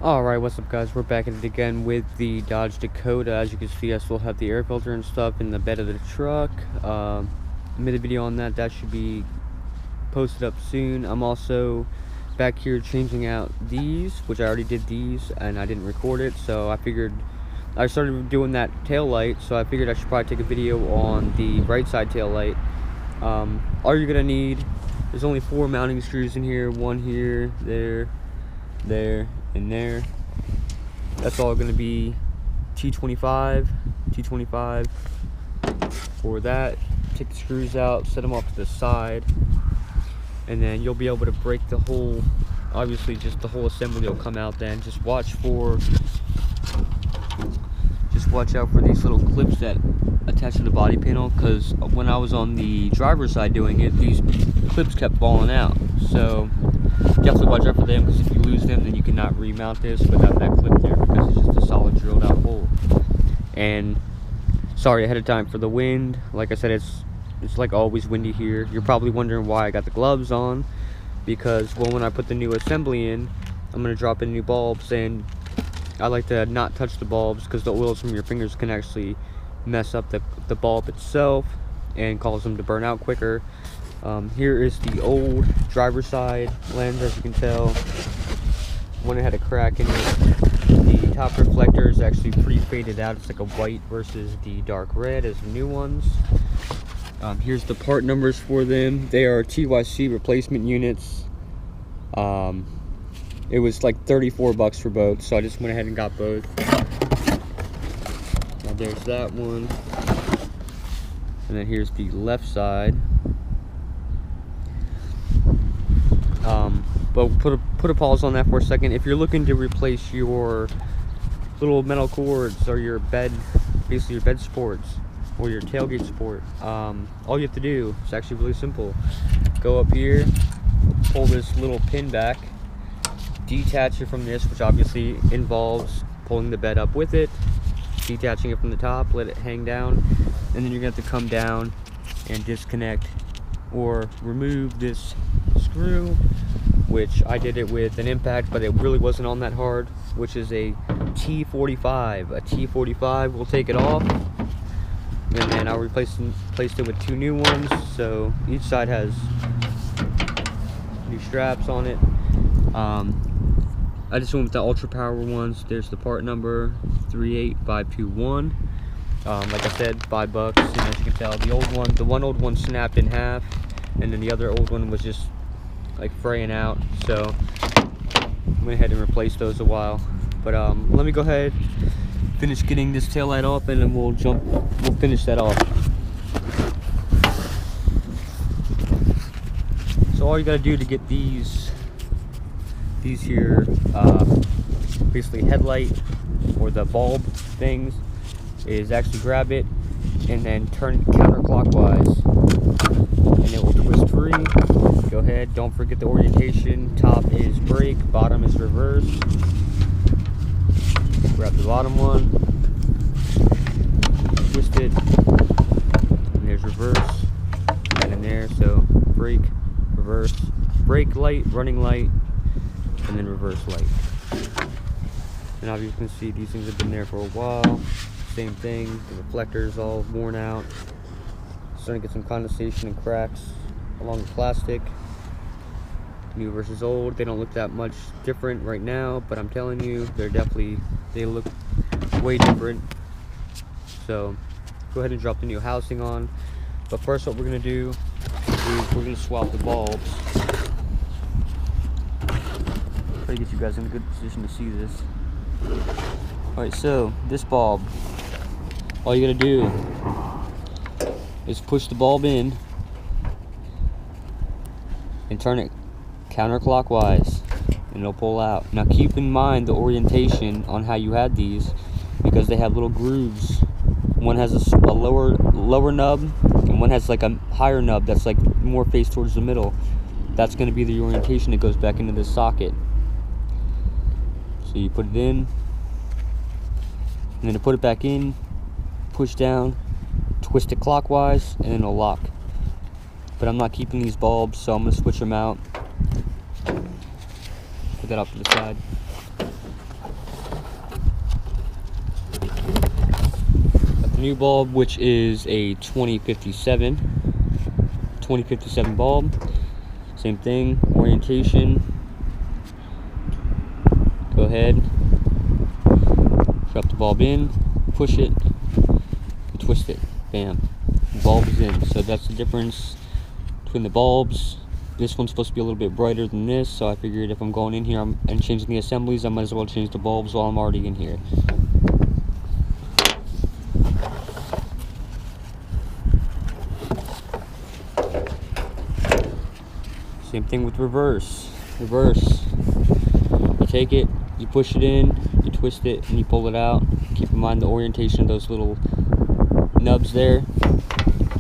Alright, what's up guys? We're back at it again with the Dodge Dakota. As you can see, I still have the air filter and stuff in the bed of the truck. I made a video on that. That should be posted up soon. I'm also back here changing out these, which I already did these and I didn't record it, so I figured I started doing that tail light, so I figured I should probably take a video on the right side tail light. All you're gonna need, there's only 4 mounting screws in here, one here, there, and there. That's all gonna be T25 for that. Take the screws out, set them off to the side, and then you'll be able to break the whole, obviously just the whole assembly will come out then. Just watch out for these little clips that attach to the body panel, because when I was on the driver's side doing it, these clips kept falling out. So definitely watch out for them, because if you lose them, then you cannot remount this without that clip there, because it's just a solid drilled out hole. And sorry ahead of time for the wind. Like I said, it's like always windy here. You're probably wondering why I got the gloves on, because well, when I put the new assembly in, I'm going to drop in new bulbs, and I like to not touch the bulbs because the oils from your fingers can actually mess up the bulb itself and cause them to burn out quicker. Here is the old driver's side lens. As you can tell, one had a crack in it. The top reflector is actually pretty faded out. It's like a white versus the dark red as the new ones. Here's the part numbers for them. They are TYC replacement units. It was like 34 bucks for both, so I just went ahead and got both. Now there's that one, and then here's the left side. But put a pause on that for a second. If you're looking to replace your little metal cords or your bed, basically your bed supports or your tailgate support, all you have to do is actually really simple. Go up here, pull this little pin back, detach it from this, which obviously involves pulling the bed up with it, detaching it from the top, let it hang down, and then you're going to have to come down and disconnect or remove this screw, which I did it with an impact, but it really wasn't on that hard, which is a T45. A T45 will take it off, and then I'll replace it with 2 new ones, so each side has new straps on it. I just went with the ultra power ones. There's the part number 38521. Like I said, $5, and as you can tell, the one old one snapped in half, and then the other old one was just like fraying out, so I went ahead and replaced those a while. But let me go ahead, finish getting this taillight off, and then we'll finish that off. So all you gotta do to get these here basically headlight or the bulb things is actually grab it and then turn it counterclockwise, and it will twist free. Go ahead, don't forget the orientation. Top is brake, bottom is reverse. Grab the bottom one, twist it, and there's reverse, and in there, so brake, reverse, brake light, running light, and then reverse light. And obviously you can see these things have been there for a while. Same thing, the reflector's all worn out, starting to get some condensation and cracks along the plastic. New versus old, they don't look that much different right now, but I'm telling you, they look way different. So go ahead and drop the new housing on. But first, what we're gonna do is we're gonna swap the bulbs. Try to get you guys in a good position to see this. Alright, so this bulb, all you gotta do is push the bulb in and turn it counterclockwise, and it'll pull out. Now keep in mind the orientation on how you had these, because they have little grooves. One has a lower nub, and one has like a higher nub that's like more faced towards the middle. That's going to be the orientation that goes back into this socket. So you put it in, and then to put it back in, push down, twist it clockwise, and then it'll lock. But I'm not keeping these bulbs, so I'm going to switch them out. Put that off to the side. new bulb, which is a 2057 bulb. Same thing, orientation. Go ahead, drop the bulb in, push it, and twist it. Bam, the bulb is in. So that's the difference between the bulbs. This one's supposed to be a little bit brighter than this, so I figured if I'm going in here and changing the assemblies, I might as well change the bulbs while I'm already in here. Same thing with reverse. You take it, you push it in, you twist it, and you pull it out. Keep in mind the orientation of those little nubs there.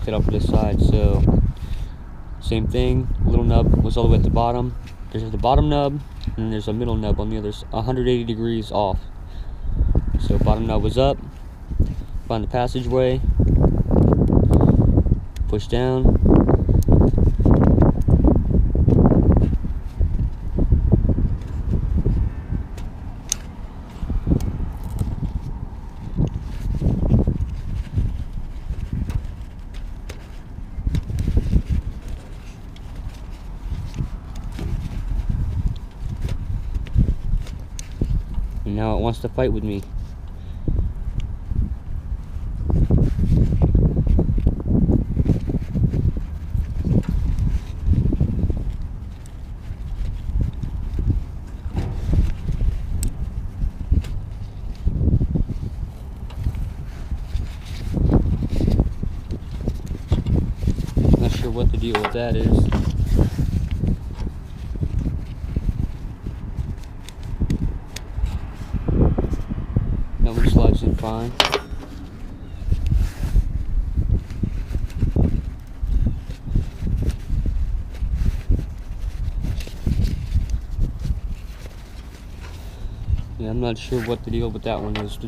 Set up this side. So same thing, little nub was all the way at the bottom. There's the bottom nub, and then there's a middle nub on the other, 180 degrees off. So bottom nub was up, find the passageway, push down. And now it wants to fight with me. Not sure what the deal with that is. Slides in fine. Yeah, I'm not sure what the deal with that one is,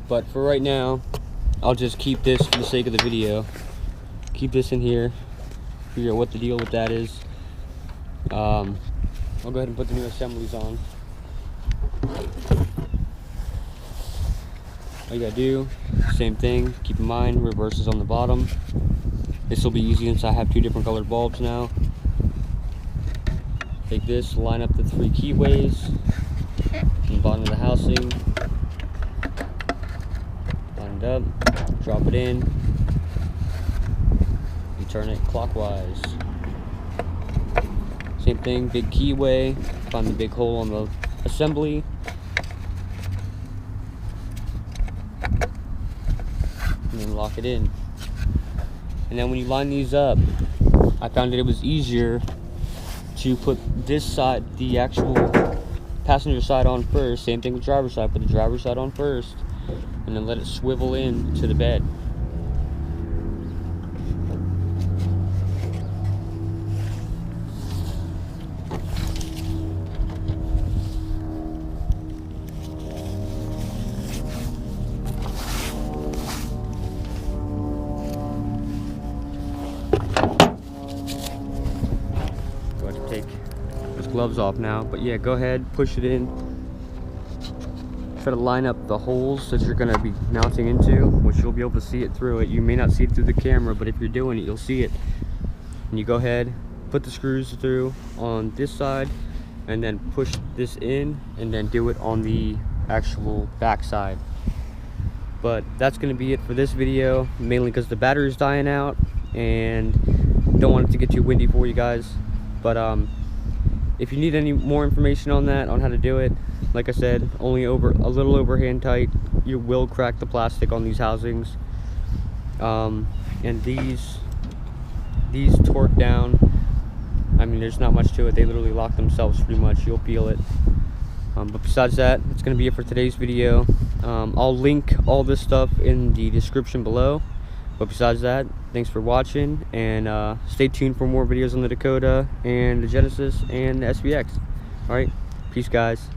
but for right now, I'll just keep this for the sake of the video. Keep this in here. Figure out what the deal with that is. I'll go ahead and put the new assemblies on. All you gotta do, same thing, keep in mind, reverse is on the bottom. This will be easy since I have two different colored bulbs now. Take this, line up the 3 keyways on the bottom of the housing. Line it up, drop it in, and turn it clockwise. Same thing, big keyway, find the big hole on the assembly. And then lock it in. And then when you line these up, I found that it was easier to put this side, the actual passenger side, on first. Same thing with driver's side, put the driver's side on first, and then let it swivel in to the bed. Take those gloves off now, but yeah, go ahead, push it in, try to line up the holes that you're going to be mounting into, which you'll be able to see it through it. You may not see it through the camera, but if you're doing it, you'll see it. And you go ahead, put the screws through on this side, and then push this in, and then do it on the actual back side. But that's going to be it for this video, mainly because the battery's dying out and don't want it to get too windy for you guys. But if you need any more information on that, on how to do it, like I said, only a little over hand tight. You will crack the plastic on these housings. And these torque down. I mean, there's not much to it. They literally lock themselves pretty much. You'll feel it. But besides that, it's going to be it for today's video. I'll link all this stuff in the description below. But besides that, thanks for watching, and stay tuned for more videos on the Dakota and the Genesis and the SVX. Alright, peace guys.